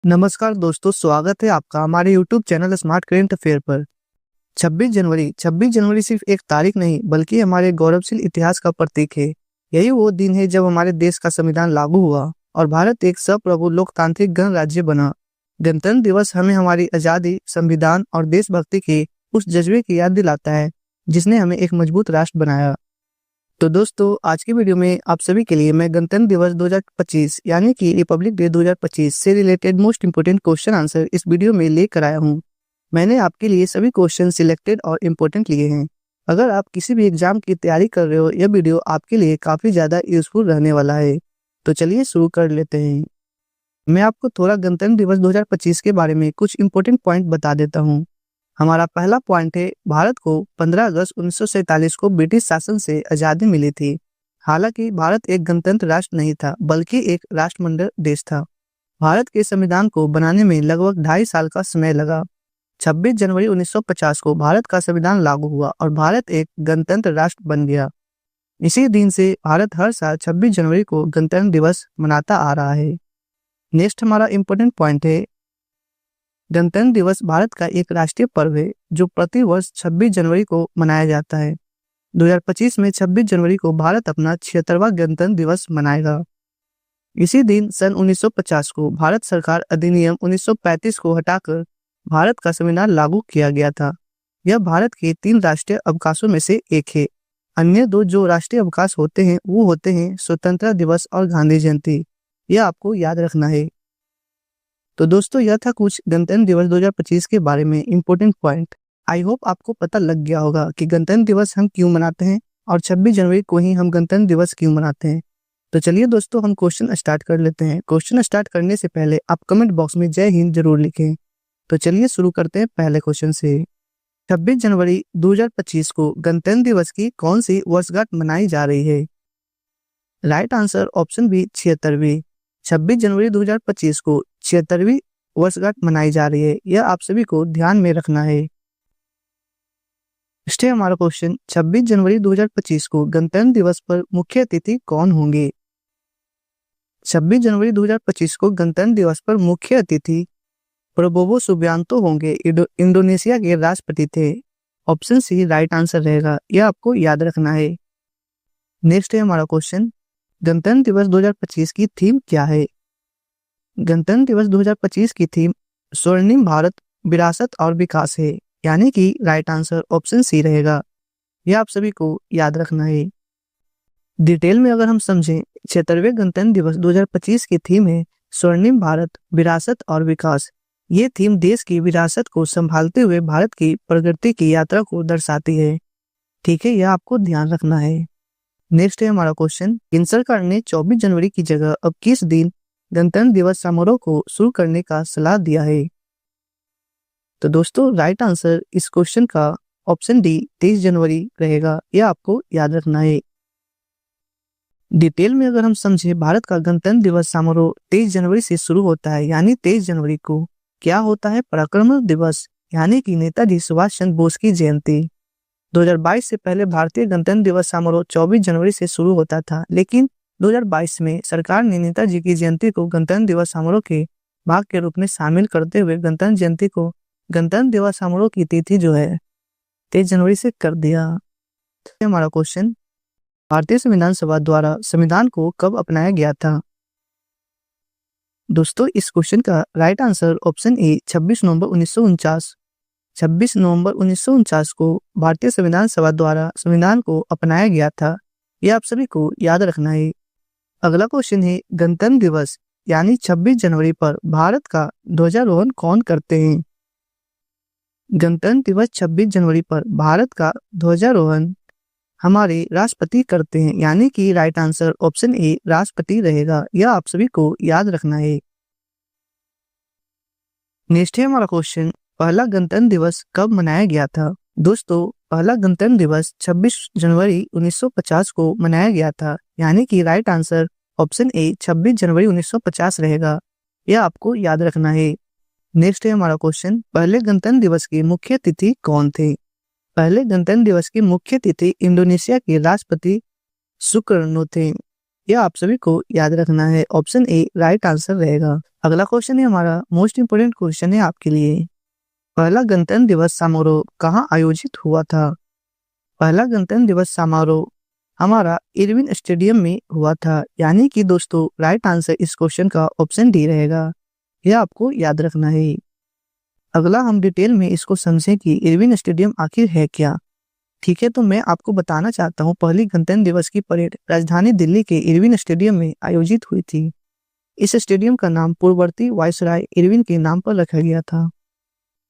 नमस्कार दोस्तों, स्वागत है आपका हमारे YouTube channel smart current affair पर। 26 जनवरी सिर्फ एक तारीख नहीं बल्कि हमारे गौरवशाली इतिहास का प्रतीक है। यही वो दिन है जब हमारे देश का संविधान लागू हुआ और भारत एक संप्रभु लोकतांत्रिक गणराज्य बना। गणतंत्र दिवस हमें हमारी आज़ादी, संविधान और देशभक्ति के उस जज्बे की याद दिलाता है जिसने हमें एक मजबूत राष्ट्र बनाया। तो दोस्तों, आज की वीडियो में आप सभी के लिए मैं गणतंत्र दिवस 2025 यानी कि रिपब्लिक डे 2025 से related most important question answer इस वीडियो में लेकर आया हूं। मैंने आपके लिए सभी क्वेश्चन सिलेक्टेड और इम्पोर्टेंट लिए हैं। अगर आप किसी भी एग्जाम की तैयारी कर रहे हो, यह वीडियो आपके लिए काफ़ी ज़्यादा यूजफुल रहने वाला है। तो चलिए शुरू कर लेते हैं। मैं आपको थोड़ा गणतंत्र दिवस 2025 के बारे में कुछ इंपॉर्टेंट पॉइंट बता देता हूँ। हमारा पहला पॉइंट है, भारत को 15 अगस्त 1947 को ब्रिटिश शासन से आज़ादी मिली थी। हालांकि भारत एक गणतंत्र राष्ट्र नहीं था बल्कि एक राष्ट्रमंडल देश था। भारत के संविधान को बनाने में लगभग 2.5 साल का समय लगा। 26 जनवरी 1950 को भारत का संविधान लागू हुआ और भारत एक गणतंत्र राष्ट्र बन गया। इसी दिन से भारत हर साल 26 जनवरी को गणतंत्र दिवस मनाता आ रहा है। नेक्स्ट हमारा इम्पोर्टेंट पॉइंट है, गणतंत्र दिवस भारत का एक राष्ट्रीय पर्व है जो प्रति वर्ष 26 जनवरी को मनाया जाता है। 2025 में 26 जनवरी को भारत अपना 76वां गणतंत्र दिवस मनाएगा। इसी दिन सन 1950 को भारत सरकार अधिनियम 1935 को हटाकर भारत का संविधान लागू किया गया था। यह भारत के 3 राष्ट्रीय अवकाशों में से एक है। अन्य 2 जो राष्ट्रीय अवकाश होते हैं वो होते हैं स्वतंत्रता दिवस और गांधी जयंती। यह आपको याद रखना है। तो दोस्तों, यह था कुछ गणतंत्र दिवस 2025 के बारे में इम्पोर्टेंट पॉइंट। आई होप आपको पता लग गया होगा कि गणतंत्र दिवस हम क्यों मनाते हैं और 26 जनवरी को ही हम गणतंत्र दिवस क्यों मनाते हैं। तो चलिए दोस्तों, हम क्वेश्चन स्टार्ट कर लेते हैं। क्वेश्चन स्टार्ट करने से पहले आप कमेंट बॉक्स में जय हिंद जरूर लिखें। तो चलिए शुरू करते हैं पहले क्वेश्चन से। 26 जनवरी 2025 को गणतंत्र दिवस की कौन सी वर्षगांठ मनाई जा रही है? राइट आंसर ऑप्शन बी 76वीं। 26 जनवरी 2025 को 76वीं वर्षगांठ मनाई जा रही है। यह आप सभी को ध्यान में रखना है। नेक्स्ट है हमारा क्वेश्चन, 26 जनवरी 2025 को गणतंत्र दिवस पर मुख्य अतिथि कौन होंगे? 26 जनवरी 2025 को गणतंत्र दिवस पर मुख्य अतिथि प्रबोवो सुबियांतो होंगे। इंडोनेशिया के राष्ट्रपति थे। ऑप्शन सी राइट आंसर रहेगा। यह आपको याद रखना है। नेक्स्ट है हमारा क्वेश्चन, गणतंत्र दिवस 2025 की थीम क्या है? गणतंत्र दिवस 2025 की थीम स्वर्णिम भारत, विरासत और विकास है। यानी कि राइट आंसर ऑप्शन सी रहेगा। यह आप सभी को याद रखना है। डिटेल में अगर हम समझें, 76वें गणतंत्र दिवस 2025 की थीम है स्वर्णिम भारत, विरासत और विकास। ये थीम देश की विरासत को संभालते हुए भारत की प्रगति की यात्रा को दर्शाती है। ठीक है, यह आपको ध्यान रखना है। नेक्स्ट है हमारा क्वेश्चन, केंद्र सरकार ने 24 जनवरी की जगह अब किस दिन गणतंत्र दिवस समारोह को शुरू करने का सलाह दिया है? तो दोस्तों, राइट आंसर इस क्वेश्चन का ऑप्शन डी 23 जनवरी रहेगा। यह आपको याद रखना है। डिटेल में अगर हम समझे, भारत का गणतंत्र दिवस समारोह 23 जनवरी से शुरू होता है। यानी 23 जनवरी को क्या होता है? पराक्रम दिवस, यानी कि नेताजी सुभाष चंद्र बोस की जयंती। 2022 से पहले भारतीय गणतंत्र दिवस समारोह 24 जनवरी से शुरू होता था, लेकिन 2022 में सरकार ने नेताजी की जयंती को गणतंत्र दिवस समारोह के भाग के रूप में शामिल करते हुए गणतंत्र जयंती को गणतंत्र दिवस समारोह की तिथि जो है 23 जनवरी से कर दिया। हमारा क्वेश्चन, भारतीय संविधान सभा द्वारा संविधान को कब अपनाया गया था? दोस्तों, इस क्वेश्चन का राइट आंसर ऑप्शन ए 26 नवंबर 1949। 26 नवंबर 1949 को भारतीय संविधान सभा द्वारा संविधान को अपनाया गया था। यह आप सभी को याद रखना है। अगला क्वेश्चन है, गणतंत्र दिवस यानी 26 जनवरी पर भारत का ध्वजारोहण कौन करते हैं? गणतंत्र दिवस 26 जनवरी पर भारत का ध्वजारोहण हमारे राष्ट्रपति करते हैं। यानी कि राइट आंसर ऑप्शन ए राष्ट्रपति रहेगा। यह आप सभी को याद रखना है। नेक्स्ट है हमारा क्वेश्चन, पहला गणतंत्र दिवस कब मनाया गया था? दोस्तों, पहला गणतंत्र दिवस 26 जनवरी 1950 को मनाया गया था। यानी कि राइट आंसर ऑप्शन ए 26 जनवरी 1950 रहेगा। यह आपको याद रखना है। नेक्स्ट है हमारा क्वेश्चन, पहले गणतंत्र दिवस के मुख्य अतिथि कौन थे? पहले गणतंत्र दिवस के मुख्य अतिथि इंडोनेशिया के राष्ट्रपति सुकर्नो थे। यह आप सभी को याद रखना है। ऑप्शन ए राइट आंसर रहेगा। अगला क्वेश्चन है हमारा मोस्ट इंपोर्टेंट क्वेश्चन है आपके लिए। पहला गणतंत्र दिवस समारोह कहाँ आयोजित हुआ था? पहला गणतंत्र दिवस समारोह हमारा इरविन स्टेडियम में हुआ था। यानी कि दोस्तों राइट आंसर इस क्वेश्चन का ऑप्शन डी रहेगा। यह आपको याद रखना है। अगला हम डिटेल में इसको समझें कि इरविन स्टेडियम आखिर है क्या। ठीक है, तो मैं आपको बताना चाहता हूँ पहली गणतंत्र दिवस की परेड राजधानी दिल्ली के इरविन स्टेडियम में आयोजित हुई थी। इस स्टेडियम का नाम पूर्ववर्ती वायसराय इरविन के नाम पर रखा गया था।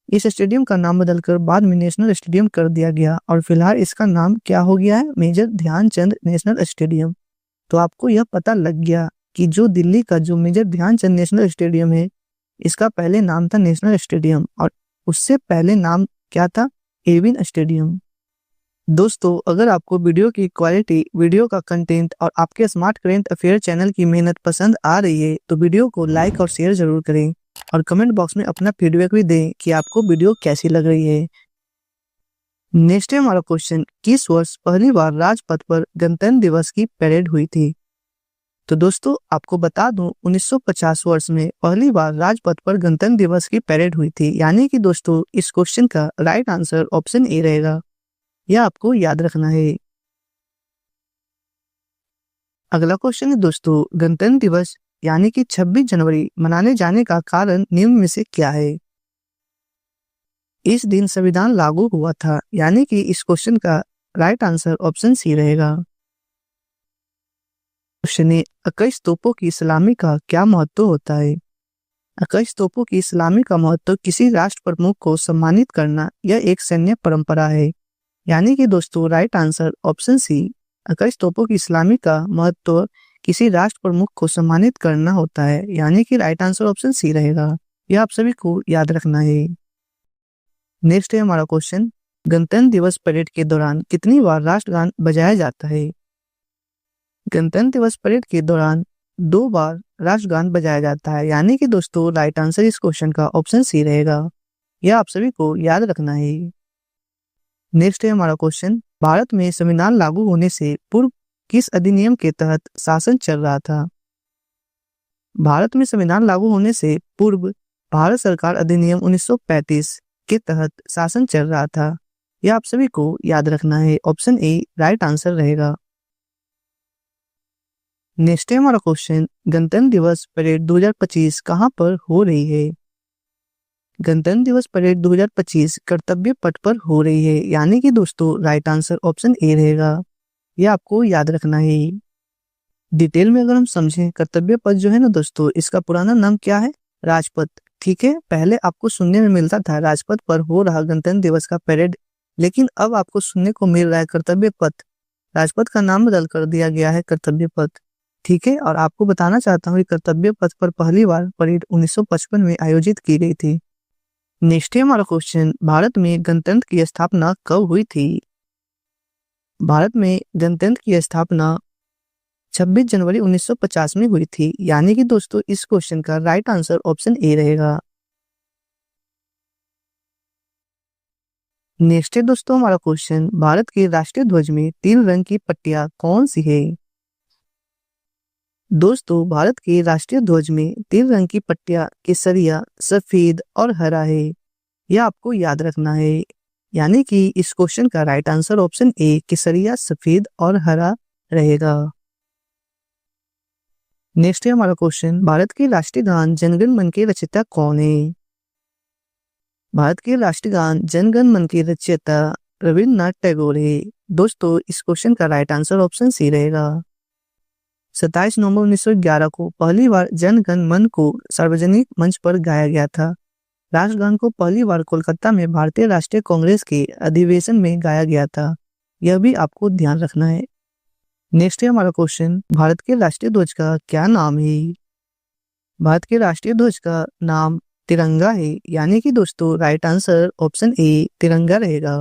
इस स्टेडियम का नाम बदलकर बाद में नेशनल स्टेडियम कर दिया गया और फिलहाल इसका नाम क्या हो गया है? Major Dhyanchand national stadium. तो आपको यह पता लग गया कि जो दिल्ली का जो मेजर ध्यानचंद नेशनल स्टेडियम है, इसका पहले नाम था नेशनल स्टेडियम और उससे पहले नाम क्या था? Irwin stadium. दोस्तों अगर आपको वीडियो की क्वालिटी, वीडियो का कंटेंट और आपके स्मार्ट करेंट अफेयर चैनल की मेहनत पसंद आ रही है तो वीडियो को लाइक और शेयर जरूर करें और कमेंट बॉक्स में अपना फीडबैक भी दें कि आपको वीडियो कैसी लग रही है। नेक्स्ट है हमारा क्वेश्चन, किस वर्ष पहली बार राजपथ पर गणतंत्र दिवस की परेड हुई थी? तो दोस्तों आपको बता दूं 1950 वर्ष में पहली बार राजपथ पर गणतंत्र दिवस की परेड हुई थी। यानी कि दोस्तों इस क्वेश्चन का राइट आंसर ऑप्शन ए रहेगा। यह आपको याद रखना है। अगला क्वेश्चन है दोस्तों, गणतंत्र दिवस यानी कि 26 जनवरी मनाने जाने का कारण निम्न में से क्या है? इस दिन संविधान लागू हुआ था। यानी कि इस क्वेश्चन का राइट आंसर ऑप्शन सी रहेगा। क्वेश्चन है, 21 तोपों की सलामी का क्या महत्व होता है? 21 तोपों की सलामी का महत्व किसी राष्ट्र प्रमुख को सम्मानित करना यह एक सैन्य परंपरा है। यानी कि दोस्तों राइट आंसर ऑप्शन सी, 21 तोपों की सलामी का महत्व किसी राष्ट्र प्रमुख को सम्मानित करना होता है। यानी कि राइट आंसर ऑप्शन सी रहेगा। यह आप सभी को याद रखना है। नेक्स्ट है हमारा क्वेश्चन, गणतंत्र दिवस परेड के दौरान कितनी बार राष्ट्रगान बजाया जाता है? गणतंत्र दिवस परेड के दौरान 2 बार राष्ट्रगान बजाया जाता है। यानी कि दोस्तों राइट आंसर इस क्वेश्चन का ऑप्शन सी रहेगा। यह आप सभी को याद रखना है। नेक्स्ट है हमारा क्वेश्चन, भारत में संविधान लागू होने से पूर्व किस अधिनियम के तहत शासन चल रहा था? भारत में संविधान लागू होने से पूर्व भारत सरकार अधिनियम 1935 के तहत शासन चल रहा था। यह आप सभी को याद रखना है। ऑप्शन ए राइट आंसर रहेगा। नेक्स्ट है हमारा क्वेश्चन, गणतंत्र दिवस परेड 2025 कहां पर हो रही है? गणतंत्र दिवस परेड 2025 कर्तव्य पथ पर हो रही है। यानी कि दोस्तों राइट आंसर ऑप्शन ए रहेगा। यह आपको याद रखना है। डिटेल में अगर हम समझें, कर्तव्य पथ जो है ना दोस्तों, इसका पुराना नाम क्या है? राजपथ। ठीक है, पहले आपको सुनने में मिलता था राजपथ पर हो रहा गणतंत्र दिवस का परेड, लेकिन अब आपको सुनने को मिल रहा है कर्तव्य पथ। राजपथ का नाम बदल कर दिया गया है कर्तव्य पथ। ठीक है, और आपको बताना चाहता हूँ कि कर्तव्य पथ पर पहली बार परेड 1955 में आयोजित की गई थी। नेक्स्ट है हमारा क्वेश्चन, भारत में गणतंत्र की स्थापना कब हुई थी? भारत में गणतंत्र की स्थापना 26 जनवरी 1950 में हुई थी। यानी कि दोस्तों इस क्वेश्चन का राइट आंसर ऑप्शन ए रहेगा। नेक्स्ट है दोस्तों हमारा क्वेश्चन, भारत के राष्ट्रीय ध्वज में 3 रंग की पट्टियां कौन सी है? दोस्तों भारत के राष्ट्रीय ध्वज में 3 रंग की पट्टियां केसरिया, सफेद और हरा है। यह आपको याद रखना है। यानी कि इस क्वेश्चन का राइट आंसर ऑप्शन ए केसरिया, सफेद और हरा रहेगा। नेक्स्ट है हमारा क्वेश्चन, भारत के राष्ट्रीय गान जनगण मन के रचयिता कौन है? भारत के राष्ट्रीय गान जनगण मन के रचयिता रविन्द्रनाथ टैगोर है। दोस्तों इस क्वेश्चन का राइट आंसर ऑप्शन सी रहेगा। 27 नवंबर 1911 को पहली बार जनगण मन को सार्वजनिक मंच पर गाया गया था। राष्ट्रगान को पहली बार कोलकाता में भारतीय राष्ट्रीय कांग्रेस के अधिवेशन में गाया गया था। यह भी आपको ध्यान रखना है। नेक्स्ट है हमारा क्वेश्चन, भारत के राष्ट्रीय ध्वज का क्या नाम है? भारत के राष्ट्रीय ध्वज का नाम तिरंगा है। यानी कि दोस्तों राइट आंसर ऑप्शन ए तिरंगा रहेगा।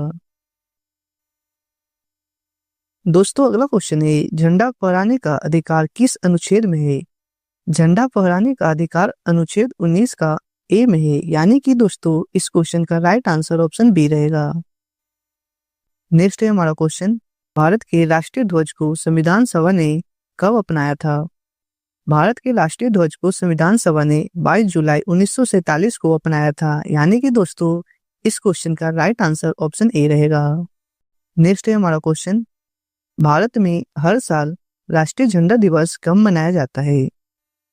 दोस्तों अगला क्वेश्चन है, झंडा फहराने का अधिकार किस अनुच्छेद में है? झंडा फहराने का अधिकार अनुच्छेद 19 का ए में है। यानी कि दोस्तों इस क्वेश्चन का राइट आंसर ऑप्शन बी रहेगा। नेक्स्ट है हमारा क्वेश्चन, भारत के राष्ट्रीय ध्वज को संविधान सभा ने कब अपनाया था? भारत के राष्ट्रीय ध्वज को संविधान सभा ने 22 जुलाई 1947 को अपनाया था। यानी कि दोस्तों इस क्वेश्चन का राइट आंसर ऑप्शन ए रहेगा। नेक्स्ट है हमारा क्वेश्चन, भारत में हर साल राष्ट्रीय झंडा दिवस कब मनाया जाता है?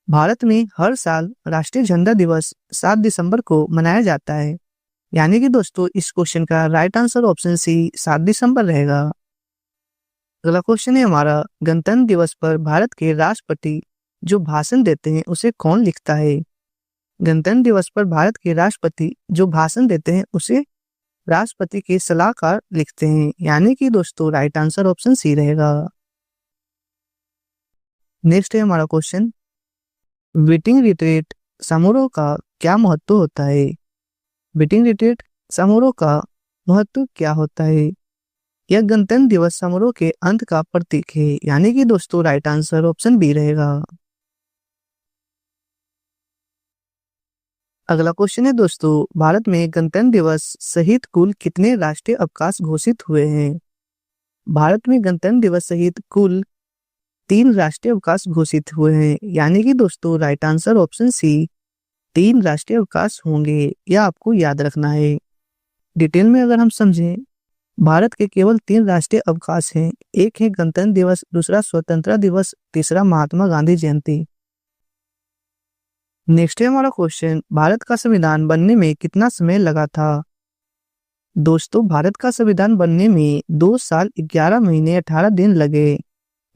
भारत में हर साल राष्ट्रीय झंडा दिवस 7 दिसंबर को मनाया जाता है। यानी कि दोस्तों इस क्वेश्चन का राइट आंसर ऑप्शन सी 7 दिसंबर रहेगा। अगला क्वेश्चन है हमारा, गणतंत्र दिवस पर भारत के राष्ट्रपति जो भाषण देते हैं उसे कौन लिखता है? गणतंत्र दिवस पर भारत के राष्ट्रपति जो भाषण देते हैं उसे राष्ट्रपति के सलाहकार लिखते हैं। यानी कि दोस्तों राइट आंसर ऑप्शन सी रहेगा। नेक्स्ट है हमारा क्वेश्चन, बीटिंग रिट्रीट समारोह का क्या महत्व होता है? बीटिंग रिट्रीट समारोह का महत्व क्या होता है? यह गणतंत्र दिवस समारोह के अंत का प्रतीक है। यानी कि दोस्तों राइट आंसर ऑप्शन बी रहेगा। अगला क्वेश्चन है दोस्तों, भारत में गणतंत्र दिवस सहित कुल कितने राष्ट्रीय अवकाश घोषित हुए हैं? भारत में गणतंत्र दिवस सहित कुल 3 राष्ट्रीय अवकाश घोषित हुए हैं। यानी कि दोस्तों राइट आंसर ऑप्शन सी 3 राष्ट्रीय अवकाश होंगे, यह आपको याद रखना है। डिटेल में अगर हम समझें, भारत के केवल 3 राष्ट्रीय अवकाश हैं। एक है गणतंत्र दिवस, दूसरा स्वतंत्रता दिवस, तीसरा महात्मा गांधी जयंती। नेक्स्ट है हमारा क्वेश्चन, भारत का संविधान बनने में कितना समय लगा था? दोस्तों भारत का संविधान बनने में 2 साल 11 महीने 18 दिन लगे।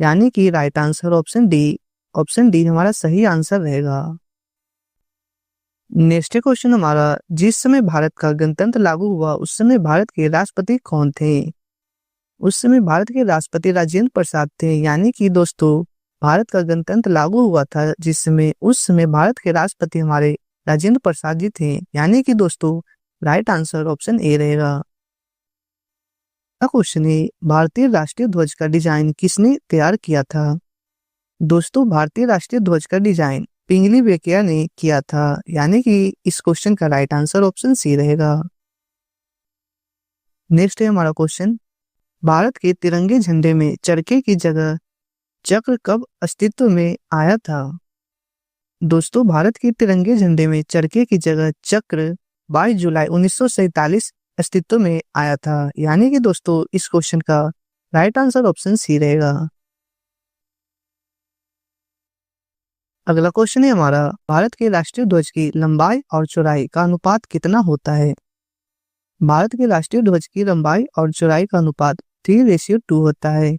यानी कि राइट आंसर ऑप्शन डी हमारा सही आंसर रहेगा। नेक्स्ट क्वेश्चन हमारा, जिस समय भारत का गणतंत्र लागू हुआ उस समय भारत के राष्ट्रपति कौन थे? उस समय भारत के राष्ट्रपति राजेंद्र प्रसाद थे। यानी कि दोस्तों भारत का गणतंत्र लागू हुआ था उस समय भारत के राष्ट्रपति हमारे राजेंद्र प्रसाद जी थे। यानी कि दोस्तों राइट आंसर ऑप्शन ए रहेगा। क्वेश्चन है, भारतीय राष्ट्रीय ध्वज का डिजाइन किसने तैयार किया था? दोस्तों भारतीय राष्ट्रीय ध्वज का डिजाइन पिंगली वेकिया ने किया था। यानी कि इस क्वेश्चन का राइट आंसर ऑप्शन सी रहेगा। नेक्स्ट है हमारा क्वेश्चन, भारत के तिरंगे झंडे में चरखे की जगह चक्र कब अस्तित्व में आया था? दोस्तों भारत के तिरंगे झंडे में चरखे की जगह चक्र 22 जुलाई 1947 अस्तित्व में आया था। यानी कि दोस्तों इस क्वेश्चन का राइट आंसर ऑप्शन सी रहेगा। अगला क्वेश्चन है हमारा, भारत के राष्ट्रीय ध्वज की लंबाई और चौड़ाई का अनुपात कितना होता है? भारत के राष्ट्रीय ध्वज की लंबाई और चौड़ाई का अनुपात 3:2 होता है।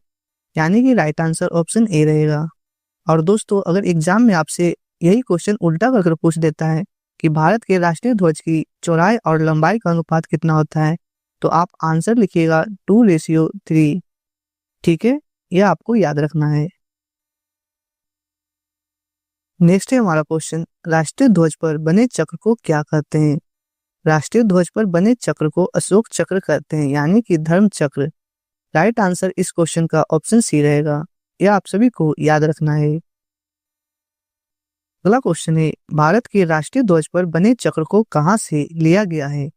यानी कि राइट आंसर ऑप्शन ए रहेगा। और दोस्तों अगर एग्जाम में आपसे यही क्वेश्चन उल्टा करके पूछ देता है कि भारत के राष्ट्रीय ध्वज की चौड़ाई और लंबाई का अनुपात कितना होता है, तो आप आंसर लिखिएगा 2:3। ठीक है, यह आपको याद रखना है। नेक्स्ट है हमारा क्वेश्चन, राष्ट्रीय ध्वज पर बने चक्र को क्या कहते हैं? राष्ट्रीय ध्वज पर बने चक्र को अशोक चक्र कहते हैं। यानी कि धर्म चक्र। राइट आंसर इस क्वेश्चन का ऑप्शन सी रहेगा, यह आप सभी को याद रखना है। अगला क्वेश्चन है, भारत के राष्ट्रीय ध्वज पर बने चक्र को कहां से लिया गया है?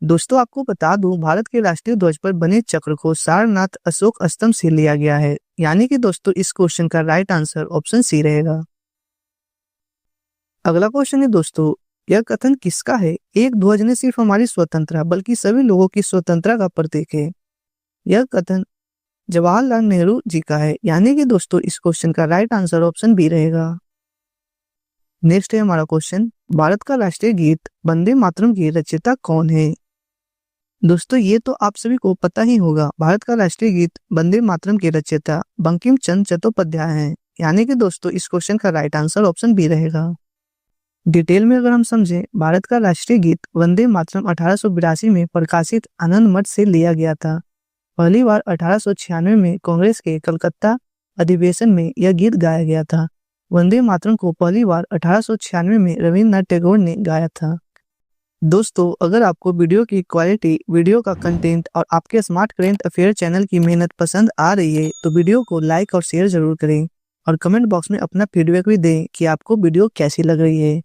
दोस्तों आपको बता दूं, भारत के राष्ट्रीय ध्वज पर बने चक्र को सारनाथ अशोक स्तंभ से लिया गया है। यानी कि दोस्तों इस क्वेश्चन का राइट आंसर ऑप्शन सी रहेगा। अगला क्वेश्चन है दोस्तों, यह कथन किसका है? एक ध्वज ने सिर्फ हमारी स्वतंत्रता बल्कि सभी लोगों की स्वतंत्रता का प्रतीक है। यह कथन जवाहरलाल नेहरू जी का है। यानी कि दोस्तों इस क्वेश्चन का राइट आंसर ऑप्शन बी रहेगा। नेक्स्ट है हमारा क्वेश्चन, भारत का राष्ट्रीय गीत वंदे मातरम की रचयिता कौन है? दोस्तों ये तो आप सभी को पता ही होगा, भारत का राष्ट्रीय गीत वंदे मातरम के रचयिता बंकिम चंद्र चट्टोपाध्याय हैं। यानी कि दोस्तों इस क्वेश्चन का राइट आंसर ऑप्शन बी रहेगा। डिटेल में अगर हम समझें, भारत का राष्ट्रीय गीत वंदे मातरम 1882 में प्रकाशित आनंद मठ से लिया गया था। पहली बार 1896 में कांग्रेस के कलकत्ता अधिवेशन में यह गीत गाया गया था। वंदे मातरम को पहली बार 1896 में रविन्द्रनाथ टैगोर ने गाया था। दोस्तों अगर आपको वीडियो की क्वालिटी, वीडियो का कंटेंट और आपके स्मार्ट करेंट अफेयर चैनल की मेहनत पसंद आ रही है तो वीडियो को लाइक और शेयर जरूर करें और कमेंट बॉक्स में अपना फीडबैक भी दें कि आपको वीडियो कैसी लग रही है।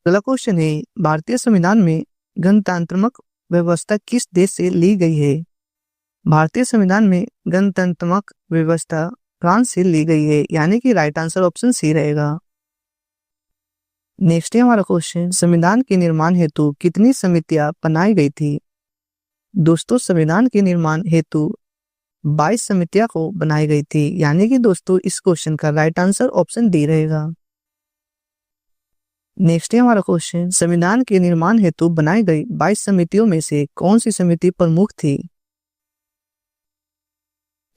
अगला क्वेश्चन है, भारतीय संविधान में गणतंत्रात्मक व्यवस्था किस देश से ली गई है? भारतीय संविधान में गणतंत्रात्मक व्यवस्था फ्रांस से ली गई है, यानी कि राइट आंसर ऑप्शन सी रहेगा। नेक्स्ट है हमारा क्वेश्चन, संविधान के निर्माण हेतु कितनी समितियां बनाई गई थी? दोस्तों संविधान के निर्माण हेतु 22 समितियां को बनाई गई थी, यानी कि दोस्तों इस क्वेश्चन का राइट आंसर ऑप्शन डी रहेगा। नेक्स्ट है हमारा क्वेश्चन, संविधान के निर्माण हेतु बनाई गई 22 समितियों में से कौन सी समिति प्रमुख थी?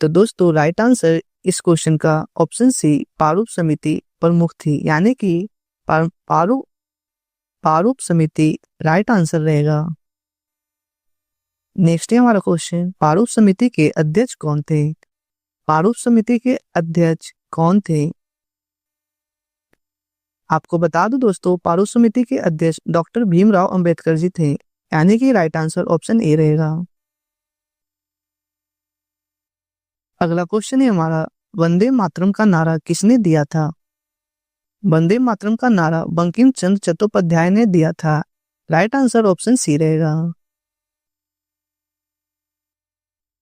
तो दोस्तों राइट आंसर इस क्वेश्चन का ऑप्शन सी प्रारूप समिति प्रमुख थी, यानी कि प्रारूप समिति राइट आंसर रहेगा। नेक्स्ट है हमारा क्वेश्चन, प्रारूप समिति के अध्यक्ष कौन थे? प्रारूप समिति के अध्यक्ष कौन थे? आपको बता दूं दोस्तों, प्रारूप समिति के अध्यक्ष डॉक्टर भीमराव अंबेडकर जी थे, यानी कि राइट आंसर ऑप्शन ए रहेगा। अगला क्वेश्चन है हमारा, वंदे मातरम का नारा किसने दिया था? वंदे मातरम का नारा बंकिम चंद्र चट्टोपाध्याय ने दिया था, राइट आंसर ऑप्शन सी रहेगा।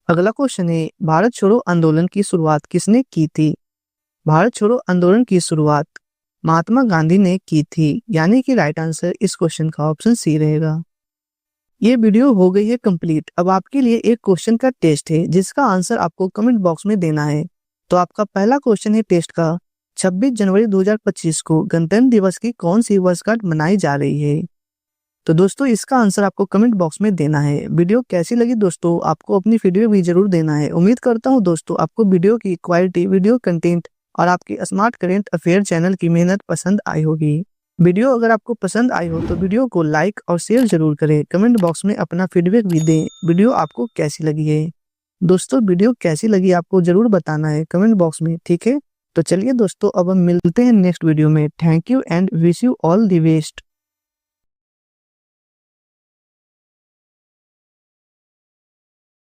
अगला क्वेश्चन है, भारत छोड़ो आंदोलन की शुरुआत किसने की थी? भारत छोड़ो आंदोलन की शुरुआत महात्मा गांधी ने की थी, यानी कि राइट आंसर इस क्वेश्चन का ऑप्शन सी रहेगा। ये वीडियो हो गई है कंप्लीट। अब आपके लिए एक क्वेश्चन का टेस्ट है, जिसका आंसर आपको कमेंट बॉक्स में देना है। तो आपका पहला क्वेश्चन है टेस्ट का, 26 जनवरी 2025 को गणतंत्र दिवस की कौन सी वर्षगांठ मनाई जा रही है? तो दोस्तों इसका आंसर आपको कमेंट बॉक्स में देना है। वीडियो कैसी लगी दोस्तों, आपको अपनी फीडबैक भी जरूर देना है। उम्मीद करता हूँ दोस्तों आपको वीडियो की क्वालिटी, वीडियो कंटेंट और आपकी स्मार्ट करेंट अफेयर चैनल की मेहनत पसंद आई होगी। वीडियो अगर आपको पसंद आई हो तो वीडियो को लाइक और शेयर जरूर करें। कमेंट बॉक्स में अपना फीडबैक भी दें, वीडियो आपको कैसी लगी है। दोस्तों वीडियो कैसी लगी आपको जरूर बताना है कमेंट बॉक्स में, ठीक है। तो चलिए दोस्तों अब हम मिलते हैं नेक्स्ट वीडियो में। Thank you and wish you all the best.